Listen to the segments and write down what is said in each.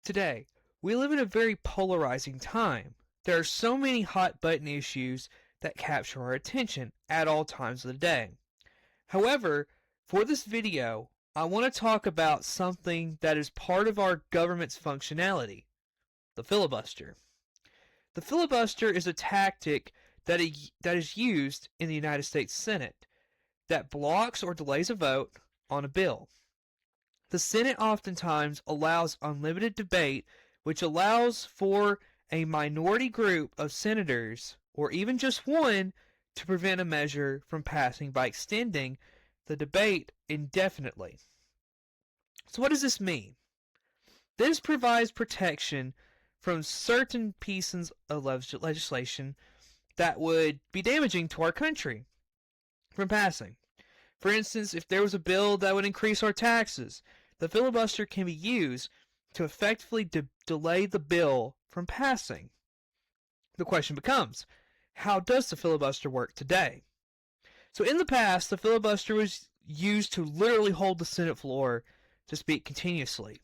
Today, we live in a very polarizing time. There are so many hot button issues that capture our attention at all times of the day. However, for this video, I want to talk about something that is part of our government's functionality, the filibuster. The filibuster is a tactic that is used in the United States Senate that blocks or delays a vote on a bill. The Senate oftentimes allows unlimited debate, which allows for a minority group of senators, or even just one, to prevent a measure from passing by extending the debate indefinitely. So what does this mean? This provides protection from certain pieces of legislation that would be damaging to our country from passing. For instance, if there was a bill that would increase our taxes, the filibuster can be used to effectively delay the bill from passing. The question becomes, how does the filibuster work today? So in the past, the filibuster was used to literally hold the Senate floor to speak continuously,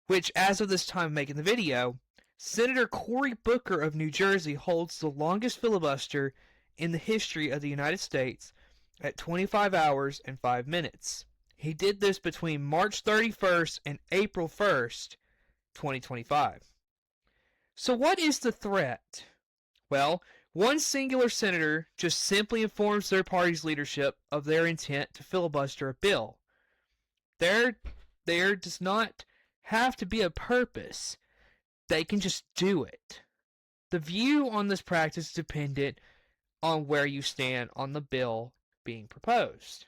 which, as of this time of making the video, Senator Cory Booker of New Jersey holds the longest filibuster in the history of the United States at 25 hours and 5 minutes. He did this between March 31st and April 1st, 2025. So what is the threat? Well, one singular senator just simply informs their party's leadership of their intent to filibuster a bill. There does not have to be a purpose. They can just do it. The view on this practice is dependent on where you stand on the bill being proposed.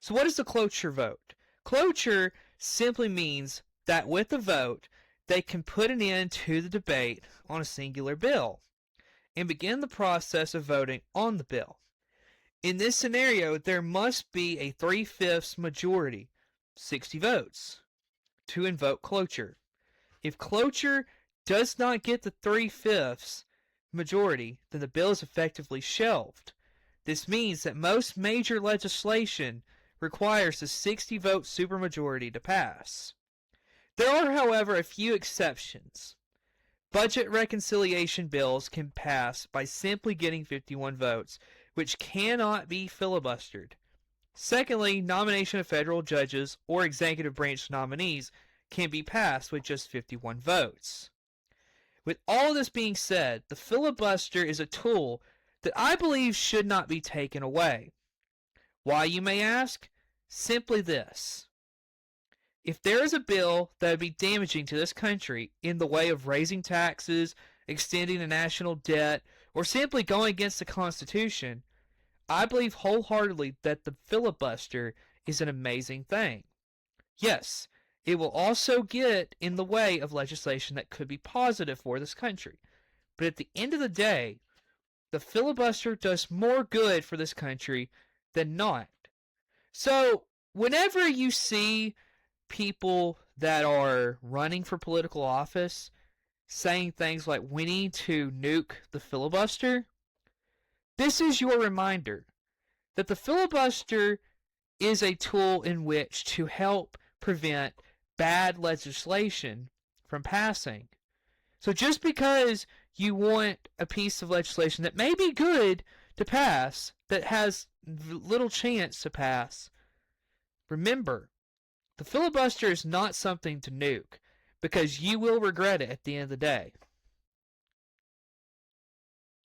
So what is the cloture vote? Cloture simply means that with the vote, they can put an end to the debate on a singular bill and begin the process of voting on the bill. In this scenario, there must be a 3/5 majority, 60 votes, to invoke cloture. If cloture does not get the 3/5 majority, then the bill is effectively shelved. This means that most major legislation requires a 60-vote supermajority to pass. There are, however, a few exceptions. Budget reconciliation bills can pass by simply getting 51 votes, which cannot be filibustered. Secondly, nomination of federal judges or executive branch nominees can be passed with just 51 votes. With all this being said, the filibuster is a tool that I believe should not be taken away. Why, you may ask? Simply this. If there is a bill that would be damaging to this country in the way of raising taxes, extending the national debt, or simply going against the Constitution, I believe wholeheartedly that the filibuster is an amazing thing. Yes, it will also get in the way of legislation that could be positive for this country. But at the end of the day, the filibuster does more good for this country than not. So, whenever you see people that are running for political office saying things like, we need to nuke the filibuster, this is your reminder that the filibuster is a tool in which to help prevent bad legislation from passing. So just because you want a piece of legislation that may be good to pass, that has little chance to pass, remember, the filibuster is not something to nuke, because you will regret it at the end of the day.